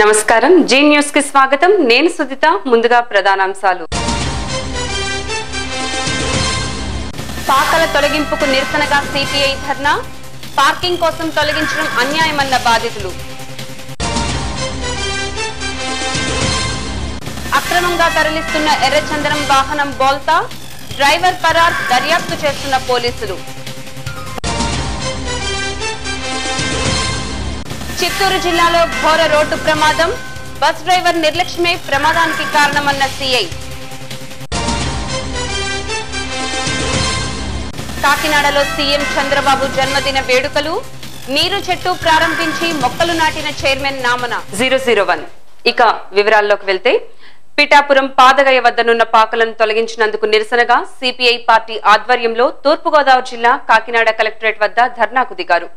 నమస్కారం G news కి స్వాగతం నేను సుదిత ముందుగా ప్రధానాంశాలు పాకల తొలగింపుకు నిరసనగా సిపిఐ ధర్నా పార్కింగ్ కోసం తొలగించడం అన్యాయమన్న బాధితులు అక్రమంగా తరలిస్తున్న ఎర్రచందనం వాహనం బోల్తా డ్రైవర్ పరార్ దర్యాప్తు చేస్తున్న పోలీసులు చిత్తూరు జిల్లాలో ఘోర రోడ్డు ప్రమాదం బస్ డ్రైవర్ నిర్లక్ష్యమే ప్రమాదానికి కారణమన్న సీఐ కాకినాడలో సీఎం చంద్రబాబు జన్మదిన వేడుకలు నీరు చెట్టు ప్రారంభించి మొక్కలు నాటిన చైర్మన్ నామన 001 ఇక వివరాల్లోకి వెళ్తే పిఠాపురం పాదగయ వద్దనున్న పాకలను తొలగించినందుకు నిరసనగా సిపిఐ పార్టీ ఆధ్వర్యంలో తూర్పుగోదావరి జిల్లా కాకినాడ కలెక్టరేట్ వద్ద ధర్నాకు దిగారు.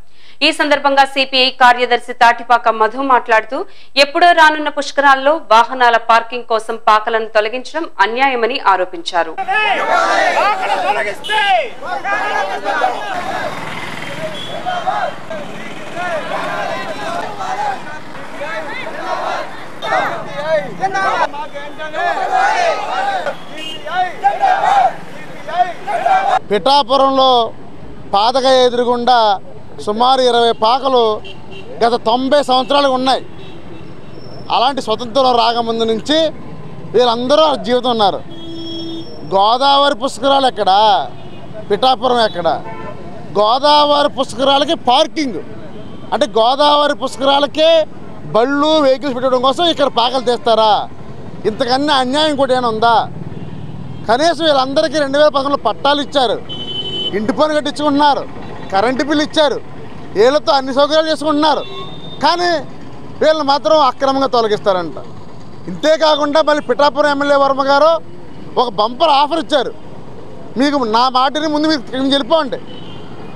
ఈ సందర్భంగా సిపిఐ కార్యదర్శి తాటిపాక మధు మాట్లాడుతూ ఎప్పుడో రానున్న పుష్కరాల్లో వాహనాల పార్కింగ్ కోసం పాకలను తొలగించడం అన్యాయమని ఆరోపించారు. పిఠాపురంలో పాదగయ ఎదురుగుండా సుమారు 20 పాకలు గత 90 సంవత్సరాలు ఉన్నాయి. అలాంటి స్వతంత్రం రాకముందు నుంచి వీళ్ళందరూ జీవితం ఉన్నారు. గోదావరి పుష్కరాలు ఎక్కడ, పిఠాపురం ఎక్కడ? గోదావరి పుష్కరాలకి పార్కింగ్ అంటే గోదావరి పుష్కరాలకే బళ్ళు వెహికల్స్ పెట్టడం కోసం ఇక్కడ పాకలు తీస్తారా? ఇంతకన్నా అన్యాయం కూడా ఏమైనా ఉందా? కనీసం వీళ్ళందరికీ 2011లో పట్టాలు ఇచ్చారు, ఇంటి పన్ను కట్టించుకుంటున్నారు, కరెంటు బిల్లు ఇచ్చారు, వీళ్ళతో అన్ని సౌకర్యాలు చేసుకుంటున్నారు. కానీ వీళ్ళని మాత్రం అక్రమంగా తొలగిస్తారంట. ఇంతేకాకుండా మళ్ళీ పిఠాపురం ఎమ్మెల్యే వర్మ గారు ఒక బంపర్ ఆఫర్ ఇచ్చారు, మీకు నా మాటని ముందు మీకు వెళ్ళిపోండి.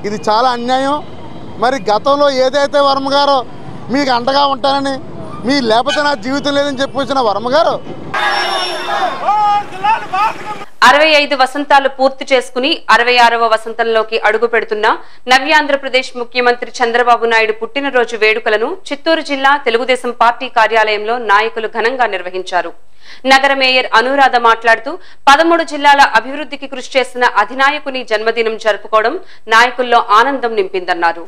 ఇది చాలా అన్యాయం. మరి గతంలో ఏదైతే వర్మ గారు మీకు అండగా ఉంటానని, మీ లేకపోతే నా జీవితం లేదని చెప్పి వచ్చిన వర్మ గారు 65 వసంతాలు పూర్తి చేసుకుని 66వ వసంతంలోకి అడుగు పెడుతున్న నవ్యాంధ్రప్రదేశ్ ముఖ్యమంత్రి చంద్రబాబు నాయుడు పుట్టినరోజు వేడుకలను చిత్తూరు జిల్లా తెలుగుదేశం పార్టీ కార్యాలయంలో నాయకులు ఘనంగా నిర్వహించారు. నగర మేయర్ అనురాధ మాట్లాడుతూ 13 జిల్లాల అభివృద్ధికి కృషి చేసిన అధినాయకుని జన్మదినం జరుపుకోవడం నాయకుల్లో ఆనందం నింపిందన్నారు.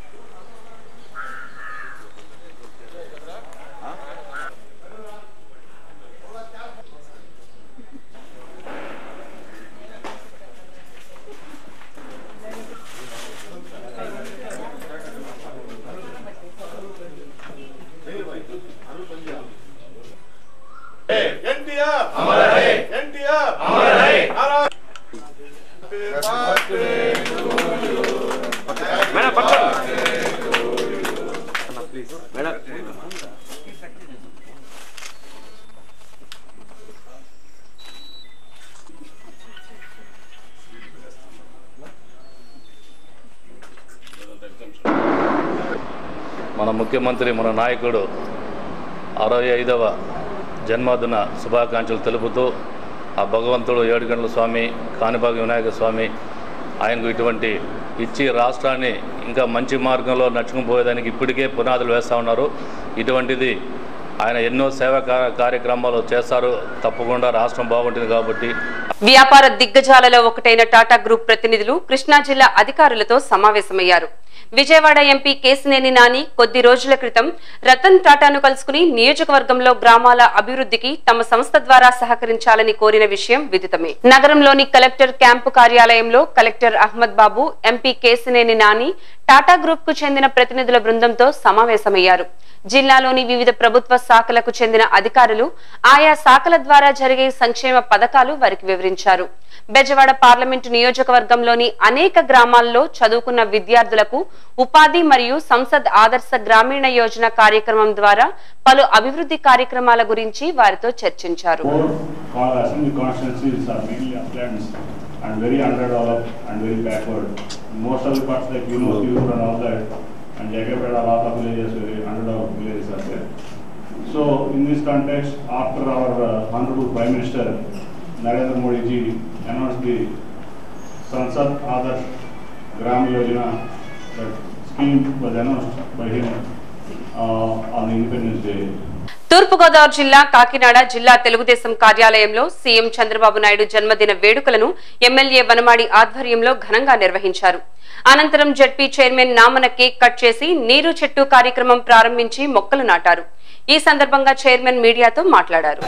మన ముఖ్యమంత్రి మన నాయకుడు 65వ జన్మదిన శుభాకాంక్షలు తెలుపుతూ ఆ భగవంతుడు ఏడుగండ్ల స్వామి, కాణిపాక వినాయక స్వామి ఆయనకు ఇటువంటి ఇచ్చి రాష్ట్రాన్ని ఇంకా మంచి మార్గంలో నడుచుకుపోయేదానికి ఇప్పటికే పునాదులు వేస్తూ ఉన్నారు. ఇటువంటిది ఆయన ఎన్నో సేవా కార్యక్రమాలు చేస్తారు. తప్పకుండా రాష్ట్రం బాగుంటుంది. కాబట్టి వ్యాపార దిగ్గజాలలో ఒకటైన టాటా గ్రూప్ ప్రతినిధులు కృష్ణా జిల్లా అధికారులతో సమావేశమయ్యారు. విజయవాడ ఎంపీ కేసినేని నాని కొద్ది రోజుల క్రితం రతన్ టాటాను కలుసుకుని నియోజకవర్గంలో గ్రామాల అభివృద్ధికి తమ సంస్థ ద్వారా సహకరించాలని కోరిన విషయం విదితమే. నగరంలోని కలెక్టర్ క్యాంపు కార్యాలయంలో కలెక్టర్ అహ్మద్ బాబు, ఎంపీ కేసినేని నాని టాటా గ్రూప్ కు చెందిన ప్రతినిధుల బృందంతో సమావేశమయ్యారు. జిల్లాలోని వివిధ ప్రభుత్వ శాఖలకు చెందిన అధికారులు ఆయా శాఖల ద్వారా జరిగే సంక్షేమ పథకాలు వారికి వివరించారు. బెజవాడ పార్లమెంటు నియోజకవర్గంలోని అనేక గ్రామాల్లో చదువుకున్న విద్యార్థులకు ఉపాధి మరియు సంసద్ ఆదర్శ గ్రామీణ యోజన కార్యక్రమం ద్వారా పలు అభివృద్ధి కార్యక్రమాల గురించి వారితో చర్చించారు. And Jagapeta, a lot of villages, very underdeveloped villages are there. So, in this context, after our Honorable Prime Minister Narendra Modi ji announced the Sansad Adarsh Gram Yojana, that scheme was announced by him on Independence Day. తూర్పుగోదావరి జిల్లా కాకినాడ జిల్లా తెలుగుదేశం కార్యాలయంలో CM Chandrababu Naidu జన్మదిన వేడుకలను MLA Vanamadi ఆధ్వర్యంలో ఘనంగా నిర్వహించారు. అనంతరం ZP chairman నామన cake cut చేసి నీరు చెట్టు కార్యక్రమం ప్రారంభించి మొక్కలు నాటారు. ఈ సందర్భంగా చైర్మన్ మీడియాతో మాట్లాడారు.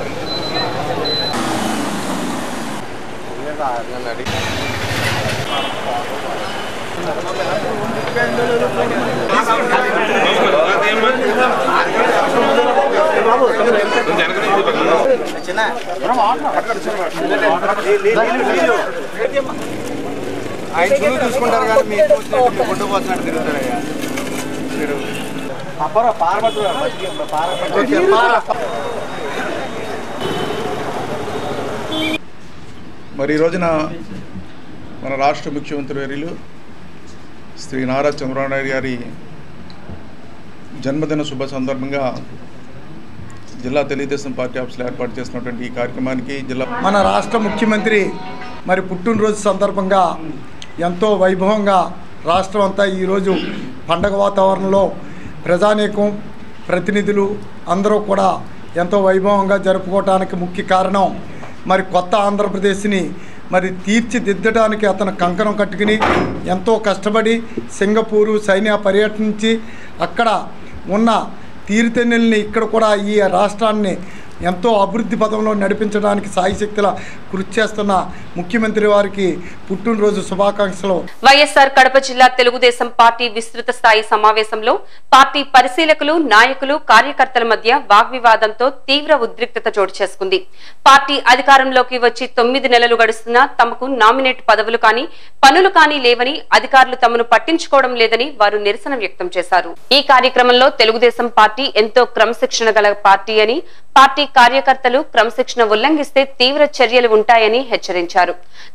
ఆయన చురువు చూసుకుంటారు కానీ మీరు గుడ్డు పోసినట్టు తిరుగుతారయ్యా మీరు మరి ఈ రోజున మన రాష్ట్ర ముఖ్యమంత్రి వర్యులు శ్రీ నారా చంద్రబాబు నాయుడు గారి జన్మదిన శుభ సందర్భంగా జిల్లా తెలుగుదేశం పార్టీ ఆఫీసులో ఏర్పాటు చేసినటువంటి ఈ కార్యక్రమానికి మన రాష్ట్ర ముఖ్యమంత్రి మరి పుట్టినరోజు సందర్భంగా ఎంతో వైభవంగా రాష్ట్రం అంతా ఈరోజు పండగ వాతావరణంలో ప్రజానీకం ప్రతినిధులు అందరూ కూడా ఎంతో వైభవంగా జరుపుకోవడానికి ముఖ్య కారణం మరి కొత్త ఆంధ్రప్రదేశ్ని మరి తీర్చిదిద్దడానికి అతను కంకణం కట్టుకుని ఎంతో కష్టపడి సింగపూరు చైనా పర్యటించి అక్కడ ఉన్న తీరుతెన్నుల్ని ఇక్కడ కూడా ఈ రాష్ట్రాన్ని ఎంతో అభివృద్ధి పదంలో నడిపించడానికి సాయశక్తుల కృషి చేస్తున్న ముఖ్యమంత్రి వారికి పుట్టినరోజు శుభాకాంక్షలు. వైఎస్ఆర్ కడప జిల్లా తెలుగుదేశం పార్టీ విస్తృత స్థాయి సమావేశంలో పార్టీ పరిశీలకులు నాయకులు కార్యకర్తల మధ్య వాగ్వివాదంతో తీవ్ర ఉద్రిక్తత చోటు చేసుకుంది. పార్టీ అధికారంలోకి వచ్చి 9 నెలలు గడుస్తున్నా తమకు నామినేట్ పదవులు కానీ పనులు కానీ లేవని అధికారులు తమను పట్టించుకోవడం లేదని వారు నిరసన వ్యక్తం చేశారు. ఈ కార్యక్రమంలో తెలుగుదేశం పార్టీ ఎంతో క్రమశిక్షణ గల పార్టీ అని పార్టీ కార్యకర్తలు క్రమశిక్షణ ఉల్లంఘిస్తే తీవ్ర చర్యలు ఉంటాయని హెచ్చరించారు.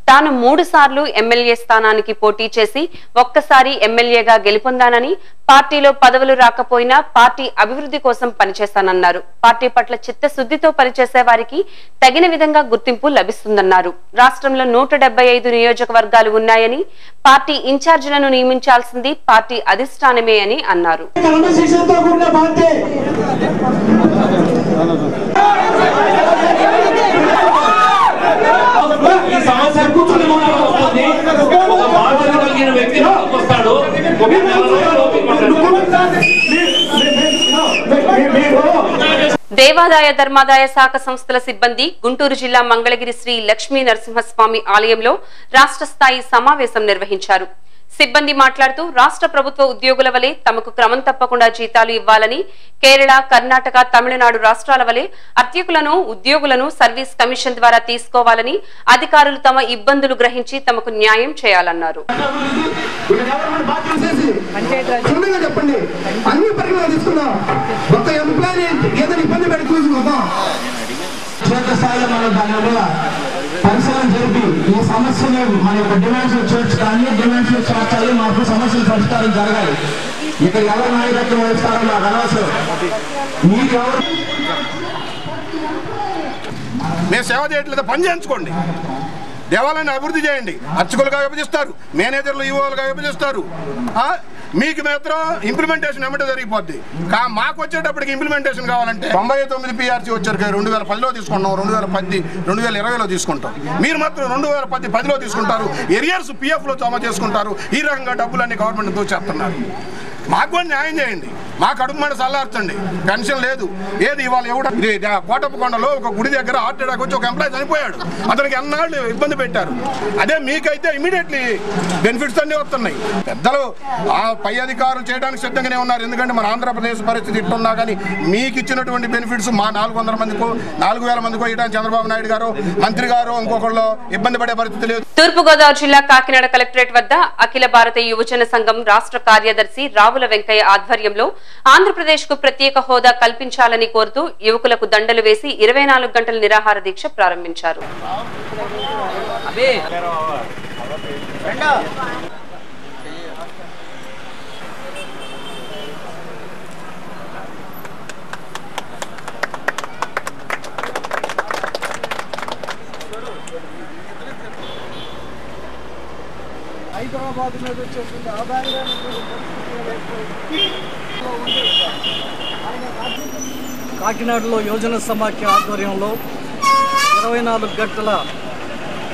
తాను 3 సార్లు ఎమ్మెల్యే స్థానానికి పోటీ చేసి ఒక్కసారి ఎమ్మెల్యేగా గెలుపొందానని పార్టీలో పదవులు రాకపోయినా పార్టీ అభివృద్ధి కోసం పనిచేస్తానన్నారు. పార్టీ పట్ల చిత్తశుద్ధితో పనిచేసే వారికి తగిన విధంగా గుర్తింపు లభిస్తుందన్నారు. రాష్ట్రంలో 175 నియోజకవర్గాలు ఉన్నాయని పార్టీ ఇన్ఛార్జీలను నియమించాల్సింది పార్టీ అధిష్టానమే అని అన్నారు. దేవాదాయ ధర్మాదాయ శాఖ సంస్థల సిబ్బంది గుంటూరు జిల్లా మంగళగిరి శ్రీ లక్ష్మీ నరసింహస్వామి ఆలయంలో రాష్ట్ర స్థాయి సమావేశం నిర్వహించారు. సిబ్బంది మాట్లాడుతూ రాష్ట్ర ప్రభుత్వ ఉద్యోగుల వలె తమకు క్రమం తప్పకుండా జీతాలు ఇవ్వాలని, కేరళ, కర్ణాటక, తమిళనాడు రాష్ట్రాల వలె అర్చకులను ఉద్యోగులను సర్వీస్ కమిషన్ ద్వారా తీసుకోవాలని, అధికారులు తమ ఇబ్బందులు గ్రహించి తమకు న్యాయం చేయాలన్నారు. పరిశీలన జరిపి ఈ సమస్యను మన యొక్క డిమాండ్స్ చేర్చు కానీ డిమాండ్స్ చేర్చాలి, మాకు సమస్యలు పరిష్కారం జరగాలి. ఇక్కడ ఎవరు నాయకత్వం వహిస్తారో నాకు అనవసరం. మీకు మేము సేవ చేయట్లేదు, పని చేయించుకోండి. దేవాలయాన్ని అభివృద్ధి చేయండి. అర్చకులుగా విభజిస్తారు, మేనేజర్లు ఈవోలుగా విభజిస్తారు. మీకు మాత్రం ఇంప్లిమెంటేషన్ ఏమంటే జరిగిపోద్ది. మాకు వచ్చేటప్పటికి ఇంప్లిమెంటేషన్ కావాలంటే 99 PRC వచ్చారు. 2010లో తీసుకుంటాం, 2010, 2020లో తీసుకుంటాం. మీరు మాత్రం 2010లో తీసుకుంటారు. ఎరియర్స్ PFలో జమ చేసుకుంటారు. ఈ రకంగా డబ్బులన్నీ గవర్నమెంట్ దోచేస్తున్నారు. మాకు కూడా న్యాయం చేయండి. మా కడుపు మాట చల్లార్చండి. పెన్షన్ లేదు. ఏది ఇవాళ ఎవడ ఇది కోటప్పకొండలో ఒక గుడి దగ్గర హార్ట్ అటాక్ వచ్చి ఒక ఎంప్లాయీ చనిపోయాడు. అతనికి ఎన్నాళ్ళు ఇబ్బంది పెట్టారు. అదే మీకైతే ఇమీడియట్లీ బెనిఫిట్స్ అన్నీ వస్తున్నాయి. పెద్దలు ఆ పై అధికారులు చేయడానికి సిద్ధంగానే ఉన్నారు. ఎందుకంటే మన ఆంధ్రప్రదేశ్ పరిస్థితి ఇట్టున్నా కానీ మీకు ఇచ్చినటువంటి బెనిఫిట్స్ మా 400 మందికో 4000 మందికో ఇవ్వడానికి చంద్రబాబు నాయుడు గారు, మంత్రి గారు ఇంకొకళ్ళు ఇబ్బంది పడే పరిస్థితి లేదు. తూర్పుగోదావరి జిల్లా కాకినాడ కలెక్టరేట్ వద్ద అఖిల భారత యువజన సంఘం రాష్ట్ర కార్యదర్శి రావుల వెంకయ్య ఆధ్వర్యంలో ఆంధ్రప్రదేశ్ కు ప్రత్యేక హోదా కల్పించాలని కోరుతూ యువకులకు దండలు వేసి 24 గంటల నిరాహార దీక్ష ప్రారంభించారు. హైదరాబాద్ మీద వచ్చేసింది ఆదాయాన్ని కాకినాడలో యోజన సమాఖ్య ఆధ్వర్యంలో 24 గంటల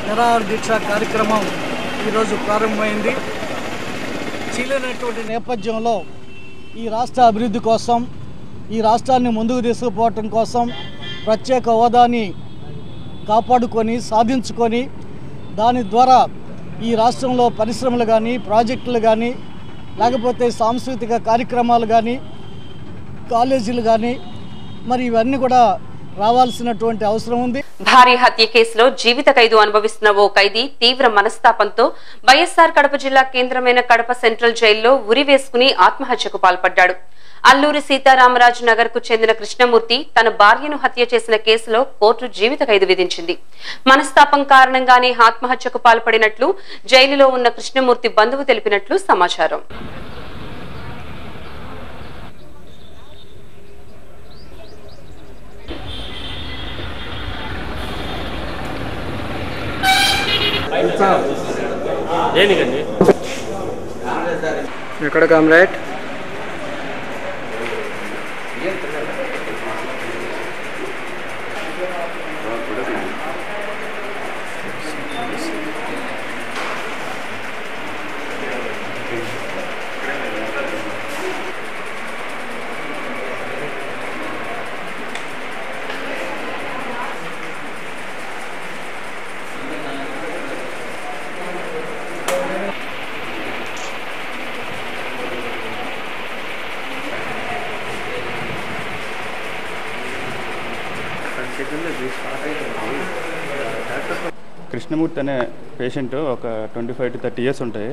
నిరాహార దీక్ష కార్యక్రమం ఈరోజు ప్రారంభమైంది. చీలినటువంటి నేపథ్యంలో ఈ రాష్ట్ర అభివృద్ధి కోసం, ఈ రాష్ట్రాన్ని ముందుకు తీసుకుపోవటం కోసం ప్రత్యేక హోదాని కాపాడుకొని సాధించుకొని దాని ద్వారా ఈ రాష్ట్రంలో పరిశ్రమలు కానీ, ప్రాజెక్టులు కానీ, లేకపోతే సాంస్కృతిక కార్యక్రమాలు కానీ, కాలేజీలు కానీ మరి ఇవన్నీ కూడా రావాల్సినటువంటి అవసరం ఉంది. భారీ హత్య కేసులో జీవిత ఖైదు అనుభవిస్తున్న ఓ ఖైదీ తీవ్ర మనస్తాపంతో వైఎస్ఆర్ కడప జిల్లా కేంద్రమైన కడప సెంట్రల్ జైల్లో ఉరి వేసుకుని ఆత్మహత్యకు పాల్పడ్డాడు. అల్లూరి సీతారామరాజు నగర్ కు చెందిన కృష్ణమూర్తి తన భార్యను హత్య చేసిన కేసులో కోర్టు జీవిత ఖైదు విధించింది. మనస్తాపం కారణంగానే ఆత్మహత్యకు పాల్పడినట్లు జైలులో ఉన్న కృష్ణమూర్తి బంధువు తెలిపినట్లు సమాచారం. ఎక్కడ కామ్రేడ్? కృష్ణమూర్తి అనే పేషెంట్ ఒక 25 to 30 years ఉంటాయి.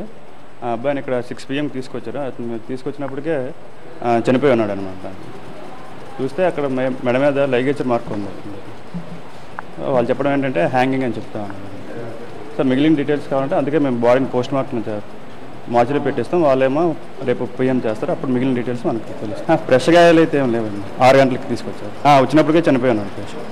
ఆ అబ్బాయిని ఇక్కడ 6 PM తీసుకొచ్చారు. అతను తీసుకొచ్చినప్పటికే చనిపోయి ఉన్నాడు అనమాట. చూస్తే అక్కడ మెడ మీద లైగేచర్ మార్క్ ఉంది. వాళ్ళు చెప్పడం ఏంటంటే హ్యాంగింగ్ అని చెప్తా ఉన్నారు. సో మిగిలిన డీటెయిల్స్ కావాలంటే అందుకే మేము బాడీని పోస్ట్ మార్టం మార్చిలో పెట్టేస్తాం. వాళ్ళేమో రేపు PM చేస్తారు. అప్పుడు మిగిలిన డీటెయిల్స్ మనకు తెలుస్తాయి. ఫ్రెష్ గాయాలు అయితే ఏం లేవండి. 6 గంటలకు తీసుకొచ్చారు. వచ్చినప్పటికే చనిపోయి ఉన్నాడు పేషెంట్.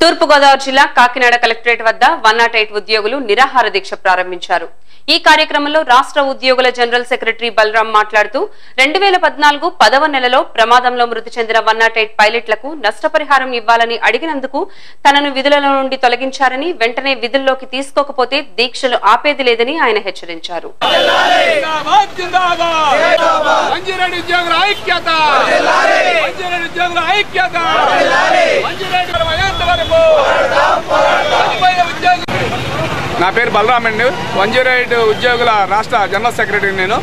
తూర్పుగోదావరి జిల్లా కాకినాడ కలెక్టరేట్ వద్ద 108 ఉద్యోగులు నిరాహార దీక్ష ప్రారంభించారు. ఈ కార్యక్రమంలో రాష్ట్ర ఉద్యోగుల జనరల్ సెక్రటరీ బలరాం మాట్లాడుతూ 2014 10వ నెలలో ప్రమాదంలో మృతి చెందిన 108 పైలట్లకు నష్టపరిహారం ఇవ్వాలని అడిగినందుకు తనను విధులలో నుండి తొలగించారని, వెంటనే విధుల్లోకి తీసుకోకపోతే దీక్షలు ఆపేది లేదని ఆయన హెచ్చరించారు. నా పేరు బలరామ్ అండి. 108 ఉద్యోగుల రాష్ట్ర జనరల్ సెక్రటరీ నేను.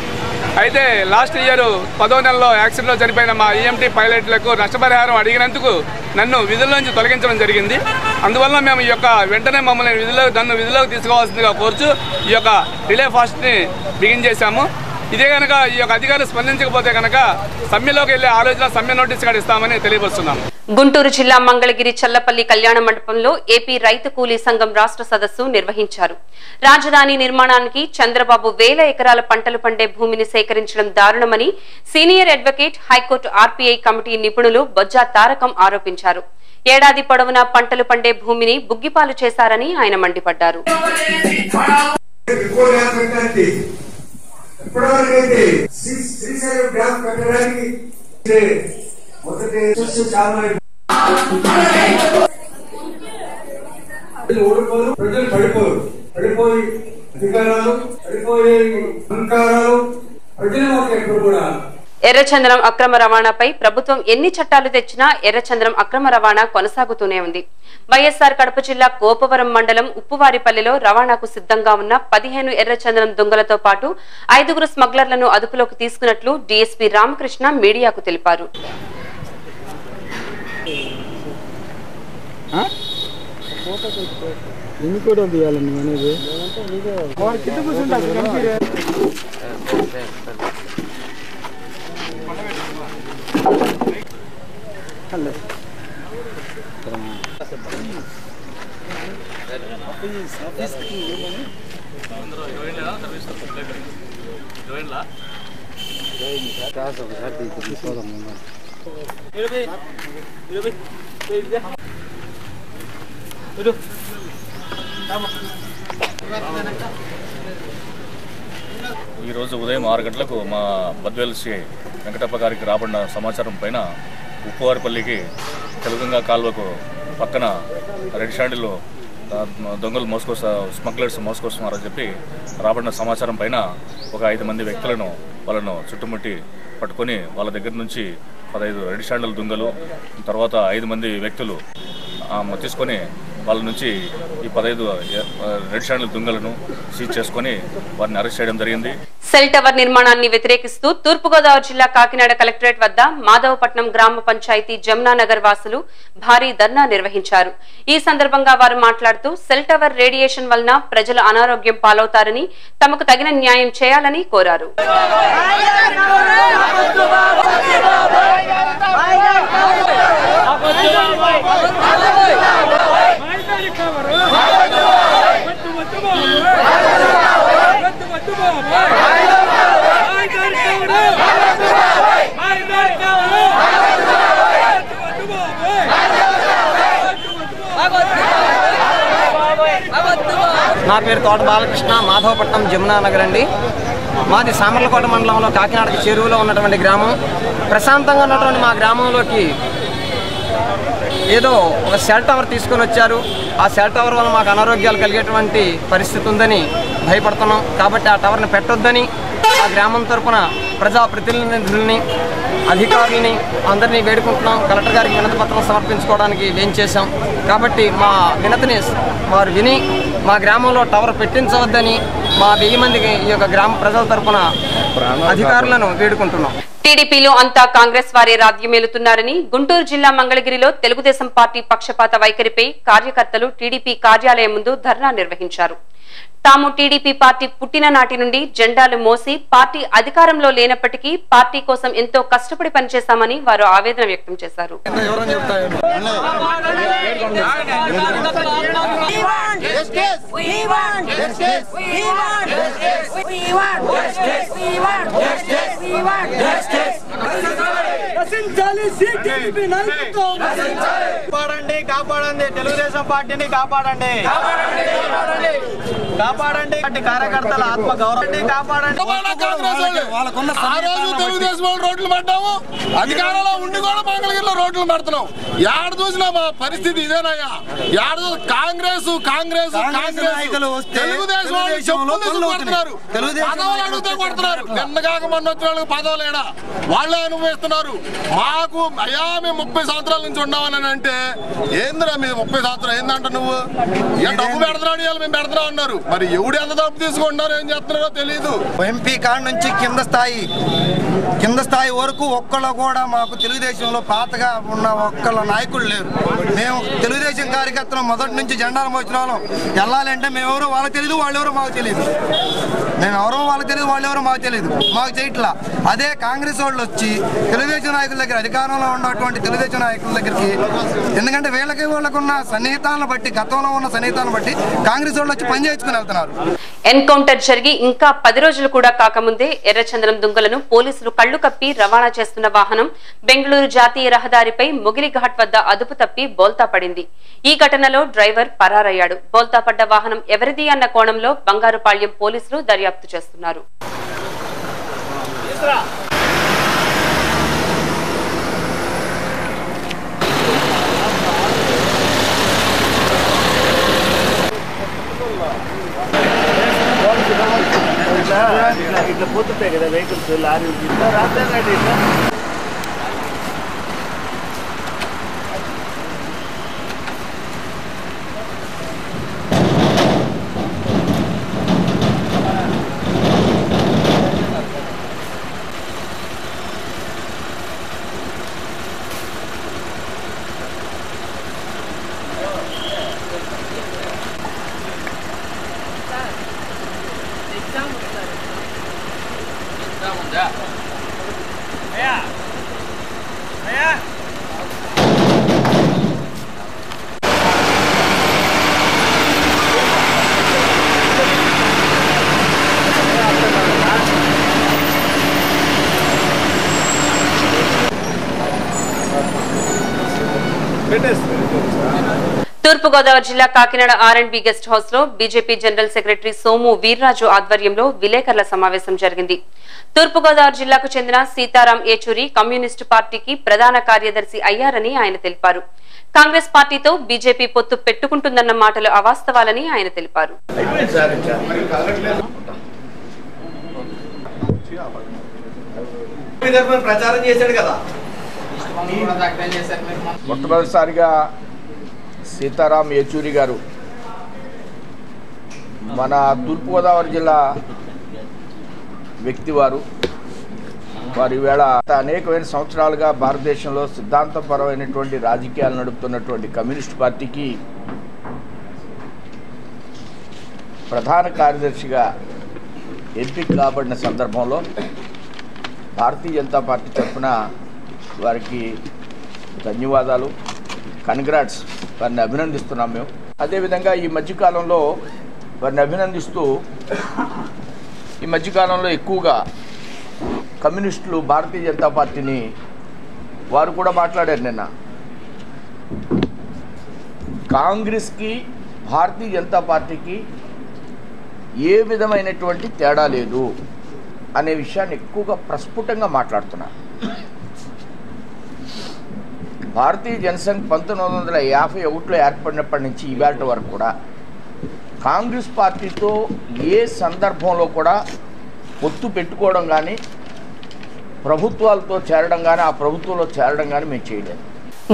అయితే లాస్ట్ ఇయర్ 10వ నెలలో యాక్సిడెంట్లో చనిపోయిన మా EMT పైలట్లకు నష్టపరిహారం అడిగినందుకు నన్ను విధుల్లోంచి తొలగించడం జరిగింది. అందువల్ల మేము ఈ యొక్క వెంటనే మమ్మల్ని విధుల్లోకి తీసుకోవాల్సిందిగా కోరుచు ఈ యొక్క రిలే ఫాస్ట్ని బిగిన్ చేశాము. ఇదే కనుక ఈ యొక్క అధికారులు స్పందించకపోతే కనుక సమ్మెలోకి వెళ్లే ఆలోచన సమ్మె నోటీస్ కూడా ఇస్తామని తెలియపరుస్తున్నాం. గుంటూరు జిల్లా మంగళగిరి చల్లపల్లి కళ్యాణ మండపంలో ఏపీ రైతు కూలీ సంఘం రాష్ట్ర సదస్సు నిర్వహించారు. రాజధాని నిర్మాణానికి చంద్రబాబు 1000 ఎకరాల పంటలు పండే భూమిని సేకరించడం దారుణమని senior advocate, high court RPI committee నిపుణులు బొజ్జా తారకం ఆరోపించారు. ఏడాది పొడవునా పంటలు పండే భూమిని బుగ్గిపాలు చేశారని ఆయన మండిపడ్డారు. ఎర్రచందనం అక్రమ రవాణాపై ప్రభుత్వం ఎన్ని చట్టాలు తెచ్చినా ఎర్రచందనం అక్రమ రవాణా కొనసాగుతూనే ఉంది. వైఎస్ఆర్ కడప జిల్లా గోపవరం మండలం ఉప్పువారిపల్లిలో రవాణాకు సిద్ధంగా ఉన్న 15 ఎర్రచందనం దొంగలతో పాటు 5 స్మగ్లర్లను అదుపులోకి తీసుకున్నట్లు DSP రామకృష్ణ మీడియాకు తెలిపారు. ఈరోజు ఉదయం 6 గంటలకు మా బద్వేల్ శ్రీ వెంకటప్ప గారికి రాబడిన సమాచారం పైన ఉప్పువారిపల్లికి తెలుగంగా కాలువకు పక్కన రెడ్ షాండిల్లో దొంగలు స్మగ్లర్స్ మోసుకొస్తున్నారని చెప్పి రాబడిన సమాచారం పైన ఒక 5 మంది వ్యక్తులను వాళ్ళను చుట్టుముట్టి పట్టుకొని వాళ్ళ దగ్గర నుంచి 15 రెడ్ షాండిల్ దొంగలు తర్వాత 5 మంది వ్యక్తులు తీసుకొని వాళ్ళ నుంచి ఈ 15 రెడ్ షాండిల్ దొంగలను సీజ్ చేసుకొని వారిని అరెస్ట్ చేయడం జరిగింది. సెల్ టవర్ నిర్మాణాన్ని వ్యతిరేకిస్తూ తూర్పుగోదావరి జిల్లా కాకినాడ కలెక్టరేట్ వద్ద మాధవపట్నం గ్రామ పంచాయతీ జమునానగర్ వాసులు భారీ ధర్నా నిర్వహించారు. ఈ సందర్భంగా వారు మాట్లాడుతూ సెల్ టవర్ రేడియేషన్ వలన ప్రజలు అనారోగ్యం పాలవుతారని, తమకు తగిన న్యాయం చేయాలని కోరారు. నా పేరు తోట బాలకృష్ణ, మాధవపట్నం జమునానగర్ అండి. మాది సామర్లకోట మండలంలో కాకినాడకి చెరువులో ఉన్నటువంటి గ్రామం. ప్రశాంతంగా ఉన్నటువంటి మా గ్రామంలోకి ఏదో ఒక సెల్ టవర్ తీసుకొని వచ్చారు. ఆ సెల్ టవర్ వల్ల మాకు అనారోగ్యాలు కలిగేటువంటి పరిస్థితి ఉందని భయపడుతున్నాం. కాబట్టి ఆ టవర్ని పెట్టొద్దని ఆ గ్రామం తరఫున ప్రజాప్రతినిధుల్ని, అధికారులని అందరినీ వేడుకుంటున్నాం. కలెక్టర్ గారికి వినతి పత్రం సమర్పించుకోవడానికి వేయించేశాం. కాబట్టి మా వినతిని వారు విని మా గ్రామంలో టవర్ పెట్టించవద్దని మా 1000 మందికి ఈ యొక్క గ్రామ ప్రజల తరఫున అధికారులను వేడుకుంటున్నాం. టీడీపీలో అంతా కాంగ్రెస్ వారే రాజ్యమేలుతున్నారని గుంటూరు జిల్లా మంగళగిరిలో తెలుగుదేశం పార్టీ పక్షపాత వైఖరిపై కార్యకర్తలు టీడీపీ కార్యాలయం ముందు ధర్నా నిర్వహించారు. తాము టీడీపీ పార్టీ పుట్టిన నాటి నుండి జెండాలు మోసి పార్టీ అధికారంలో లేనప్పటికీ పార్టీ కోసం ఎంతో కష్టపడి పనిచేశామని వారు ఆవేదన వ్యక్తం చేశారు. కాపాడండి తెలుగుదేశం పార్టీని, కాపాడండి కాపాడండి కార్యకర్తల ఆత్మ గౌరవాన్ని కాపాడండి. తెలుగుదేశం వాళ్ళు రోడ్లు పడ్డాము, అధికారంలో ఉండి కూడా మంగళగిరిలో రోడ్లు పడుతున్నాం. ఏడ చూసినా మా పరిస్థితి ఇదేనయ్యా. ఏడ కాంగ్రెస్ కాంగ్రెస్ కాంగ్రెస్ తెలుగుదేశం వాళ్ళు చెప్పులు కొడుతున్నారు, పదవులు అడిగితే కొడుతున్నారు. నిన్నగాక మొన్న వచ్చిన వాళ్ళకి పదవులు ఏడా వాళ్ళే అనుభవిస్తున్నారు. మాకు అయ్యా మేము 30 సంవత్సరాల నుంచి ఉన్నామని అంటే ఏందిరా మీరు 30 సంవత్సరాలు ఏందంట నువ్వు డబ్బు పెడుతున్నాడు ఇవాళ మేము పెడుతున్నాం అన్నారు. మరి ఎవడు ఎంత డబ్బు తీసుకుంటున్నారో ఏం చేస్తున్నారో తెలియదు. ఎంపీ కాడ నుంచి కింద స్థాయి వరకు ఒక్కళ్ళు కూడా మాకు తెలుగుదేశంలో పాతగా ఉన్న ఒక్కళ్ళ నాయకులు లేరు. మేము తెలుగుదేశం కార్యకర్తలు మొదటి నుంచి జెండాలు మోసిన వాళ్ళం. వెళ్ళాలంటే మేమెవరో వాళ్ళకి తెలియదు, వాళ్ళెవరో మాకు తెలియదు. మేమెవరో వాళ్ళకి తెలియదు, వాళ్ళెవరో మాకు తెలియదు. మాకు చేయట్లా. అదే కాంగ్రెస్ వాళ్ళు వచ్చి తెలుగుదేశం నాయకుల దగ్గర, అధికారంలో ఉన్నటువంటి తెలుగుదేశం నాయకుల దగ్గరికి, ఎందుకంటే వాళ్ళకు ఉన్న సన్నిహితాలను బట్టి, గతంలో ఉన్న సన్నిహితాలను బట్టి కాంగ్రెస్ వాళ్ళు వచ్చి పని చేయించుకుని వెళ్తున్నారు. ఎన్కౌంటర్ జరిగి ఇంకా 10 రోజులు కూడా కాకముందే ఎర్రచందనం దుంగలను పోలీసులు కళ్లు కప్పి రవాణా చేస్తున్న వాహనం బెంగళూరు జాతీయ రహదారిపై మొగిలిఘాట్ వద్ద అదుపు తప్పి బోల్తా పడింది. ఈ ఘటనలో డ్రైవర్ పరారయ్యాడు. బోల్తా పడ్డ వాహనం ఎవరిది అన్న కోణంలో బంగారుపాళ్యం పోలీసులు దర్యాప్తు చేస్తున్నారు. ఇట్లా పోతుంటాయి కదా వెహికల్స్, లారీలు ఇట్లా రాత్రి ఇట్లా తూర్పుగోదావరి జిల్లా కాకినాడ R&B గెస్ట్ హౌస్ లో BJP general secretary Somu Veerraju ఆధ్వర్యంలో విలేకరుల సమావేశం జరిగింది. తూర్పుగోదావరి జిల్లాకు చెందిన సీతారాం ఏచూరి కమ్యూనిస్టు పార్టీకి ప్రధాన కార్యదర్శి అయ్యారని ఆయన తెలిపారు. కాంగ్రెస్ పార్టీతో బీజేపీ పొత్తు పెట్టుకుంటుందన్న మాటలు అవాస్తవాలని ఆయన తెలిపారు. మొట్టమొదటిసారిగా సీతారాం ఏచూరి గారు మన తూర్పుగోదావరి జిల్లా వ్యక్తి వారు ఈవేళ అనేకమైన సంవత్సరాలుగా భారతదేశంలో సిద్ధాంతపరమైనటువంటి రాజకీయాలు నడుపుతున్నటువంటి కమ్యూనిస్ట్ పార్టీకి ప్రధాన కార్యదర్శిగా ఎంపిక కాబడిన సందర్భంలో భారతీయ జనతా పార్టీ తరఫున వారికి ధన్యవాదాలు, కంగ్రాట్స్, వారిని అభినందిస్తున్నాం మేము. అదేవిధంగా ఈ మధ్యకాలంలో వారిని అభినందిస్తూ ఈ మధ్యకాలంలో ఎక్కువగా కమ్యూనిస్టులు భారతీయ జనతా పార్టీని వారు కూడా మాట్లాడారు. నిన్న కాంగ్రెస్కి భారతీయ జనతా పార్టీకి ఏ విధమైనటువంటి తేడా లేదు అనే విషయాన్ని ఎక్కువగా ప్రస్ఫుటంగా మాట్లాడుతున్నారు. భారతీయ జనసంఘ్ 1951లో ఏర్పడినప్పటి నుంచి ఇవాళ వరకు కూడా కాంగ్రెస్ పార్టీతో ఏ సందర్భంలో కూడా పొత్తు పెట్టుకోవడం కానీ ప్రభుత్వాలతో చేరడం కానీ ఆ ప్రభుత్వంలో చేరడం కానీ మేము చేయలేదు.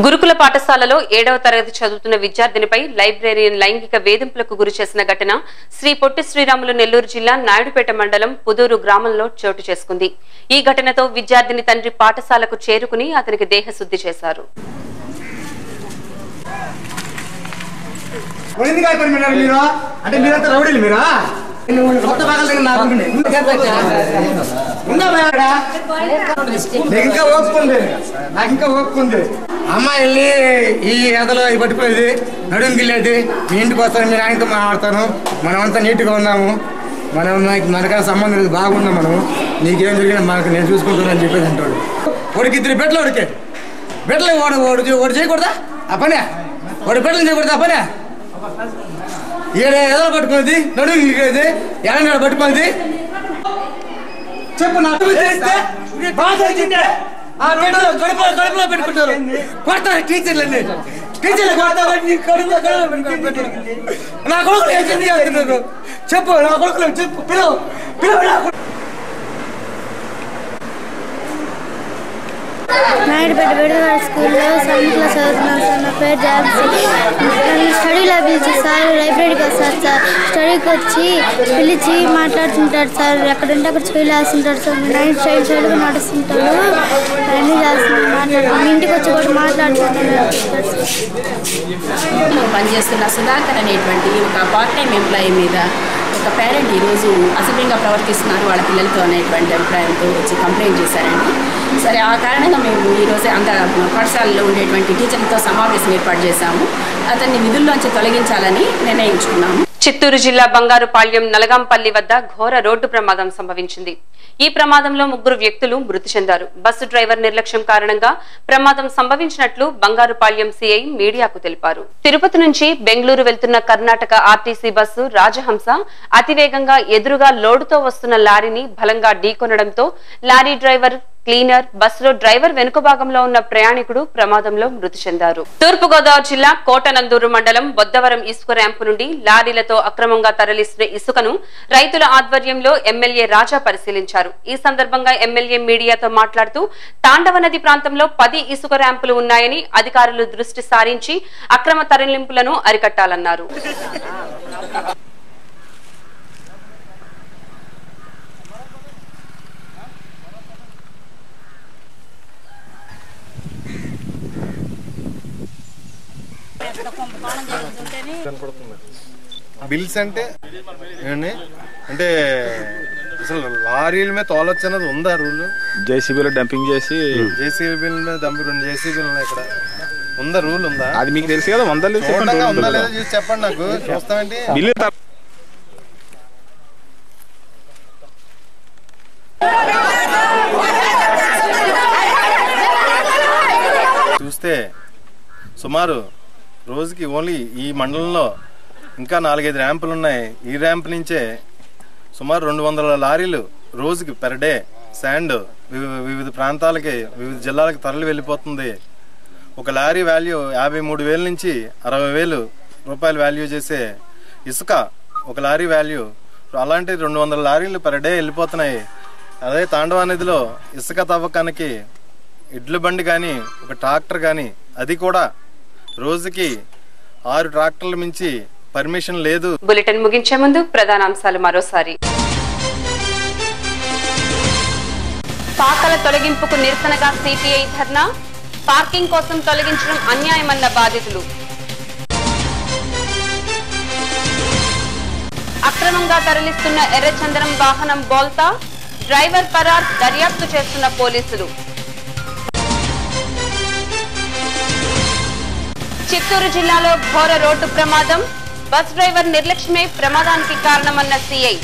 గురుకుల పాఠశాలలో 7వ తరగతి చదువుతున్న విద్యార్థినిపై లైబ్రేరియన్ లైంగిక వేధింపులకు గురి చేసిన ఘటన శ్రీ పొట్టి శ్రీరాములు నెల్లూరు జిల్లా నాయుడుపేట మండలం పుదూరు గ్రామంలో చోటు చేసుకుంది. ఈ ఘటనతో విద్యార్థిని తండ్రి పాఠశాలకు చేరుకుని అతనికి దేహశుద్ధి చేశారు. అమ్మాయి వెళ్ళి ఈ ఎదలో పట్టుకునేది, నడుము గిల్లేది, మీ ఇంటికి వస్తాను, మీరు ఆయనతో మాట్లాడతాను, మనమంతా నీట్గా ఉన్నాము, మనకన్నా సంబంధం లేదు, బాగున్నాం, మనము నీకేం జరిగినా మనకు నేను చూసుకుంటాను అని చెప్పేది అంటాడు. వాడికి 2 బిడ్డలు, బిడ్డలు వాడు చేయకూడదా ఆ పనే, వాడు బిడ్డలు చేయకూడదా ఆ పనే. ఎదలో పట్టుకునేది, నడుము గిల్లేది, ఎడ పట్టుకునేది. చెప్పు, నా కడుపులో పెట్టుకుంటారు, కొడతారు టీచర్లన్నీ, నా కొడుకులు ఏం చేస్తున్నారు చెప్పు, నా కొడుకులు చెప్పు, పిలువు. నాయుడుపేట బెడవాడ స్కూల్లో 7th క్లాస్ చదువుతున్నాను సార్. నా పేరు ఝాన్సీ. నన్ను స్టడీలో పిలిచి సార్ లైబ్రరీకి వస్తారు సార్. స్టడీకి వచ్చి పిలిచి మాట్లాడుతుంటాడు సార్. ఎక్కడంటే అక్కడ చెయ్యి వేస్తుంటాడు సార్. నైట్ సైడ్గా నడుస్తుంటాడు, అన్నీ చేస్తున్నాడు, మాట్లాడుతున్నాను. ఇంటికి వచ్చి కూడా మాట్లాడుతుంటాడు. పనిచేస్తున్న సుధాకర్ అనేటువంటి ఒక పార్ట్ టైం ఎంప్లాయీ మీద ఒక పేరెంట్ ఈరోజు అసభ్యంగా ప్రవర్తిస్తున్నారు వాళ్ళ పిల్లలతో అనేటువంటి అభిప్రాయంతో వచ్చి కంప్లైంట్ చేశారండి. సరే, ఆ కారణంగా మేము ఈరోజు అంత పాఠశాలలో ఉండేటువంటి టీచర్లతో సమావేశం ఏర్పాటు చేశాము. అతన్ని విధుల్లోంచి తొలగించాలని నిర్ణయించుకున్నాము. చిత్తూరు జిల్లా బంగారుపాళ్యం నలగాంపల్లి వద్ద ఘోర రోడ్డు ప్రమాదం సంభవించింది. ఈ ప్రమాదంలో 3 వ్యక్తులు మృతి చెందారు. బస్సు డ్రైవర్ నిర్లక్ష్యం కారణంగా ప్రమాదం సంభవించినట్లు బంగారుపాళ్యం సిఐ మీడియాకు తెలిపారు. తిరుపతి నుంచి బెంగళూరు వెళ్తున్న కర్ణాటక ఆర్టీసీ బస్సు రాజహంస అతివేగంగా ఎదురుగా లోడుతో వస్తున్న లారీని బలంగా ఢీకొనడంతో లారీ డ్రైవర్, క్లీనర్, బస్సులో డ్రైవర్ వెనుక భాగంలో ఉన్న ప్రయాణికుడు ప్రమాదంలో మృతి చెందారు. తూర్పుగోదావరి జిల్లా కోటనందూరు మండలం బొద్దవరం ఇసుక ర్యాంపు నుండి లారీలతో అక్రమంగా తరలిస్తున్న ఇసుకను రైతుల ఆధ్వర్యంలో ఎమ్మెల్యే రాజా పరిశీలించారు. ఈ సందర్భంగా ఎమ్మెల్యే మీడియాతో మాట్లాడుతూ తాండవ నది ప్రాంతంలో 10 ఇసుక ర్యాంపులు ఉన్నాయని అధికారులు దృష్టి సారించి అక్రమ తరలింపులను అరికట్టాలన్నారు. బిల్స్ అంటే అంటే అసలు లారీల మీద తోలొచ్చు అన్నది ఉందా రూల్? జేసీబీలో డంపింగ్ చేసి జేసీబీ మీద జేసీబీలు ఉన్నాయి, ఇక్కడ ఉందా రూల్? ఉందా? అది మీకు తెలుసు కదా, ఉందా లేదో చూసి చెప్పండి నాకు. చూస్తామండి చూస్తే సుమారు రోజుకి ఓన్లీ ఈ మండలంలో ఇంకా 4-5 ర్యాంపులు ఉన్నాయి. ఈ ర్యాంప్ నుంచే సుమారు 200 లారీలు రోజుకి పెర్ డే శాండ్ వివిధ ప్రాంతాలకి వివిధ జిల్లాలకు తరలి వెళ్ళిపోతుంది. ఒక లారీ వాల్యూ 53,000 నుంచి 60,000 రూపాయలు వాల్యూ చేసే ఇసుక ఒక లారీ వాల్యూ. అలాంటి 200 లారీలు పర్ డే వెళ్ళిపోతున్నాయి. అదే తాండవ నదిలో ఇసుక తవ్వకానికి ఎడ్ల బండి కానీ ఒక ట్రాక్టర్ కానీ అది కూడా రోజుకి 6 ట్రాక్టర్ల మించి పర్మిషన్ లేదు. బులెటిన్ ముగించే ముందు ప్రధాన అంశాలు మరోసారి. పాకల తొలగింపుకు నిరసనగా సిపిఐ ధర్నా, పార్కింగ్ కోసం తొలగించడం అన్యాయమన్న బాధితులు. అక్రమంగా తరలిస్తున్న ఎర్రచందనం వాహనం బోల్తా, డ్రైవర్ పరార్, దర్యాప్తు చేస్తున్న పోలీసులు. చిత్తూరు జిల్లాలో ఘోర రోడ్డు ప్రమాదం, బస్ డ్రైవర్ నిర్లక్ష్యమే ప్రమాదానికి కారణమన్న సిఐ.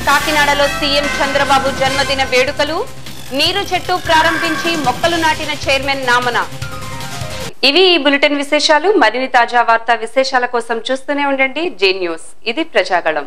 కాకినాడలో సీఎం చంద్రబాబు జన్మదిన వేడుకలు, నీరు చెట్టు ప్రారంభించి మొక్కలు నాటిన చైర్మన్ నామన. ఇవి ఈ బులెటిన్ విశేషాలు. మరిన్ని తాజా వార్తా విశేషాల కోసం చూస్తూనే ఉండండి జే న్యూస్. ఇది ప్రజాగళం.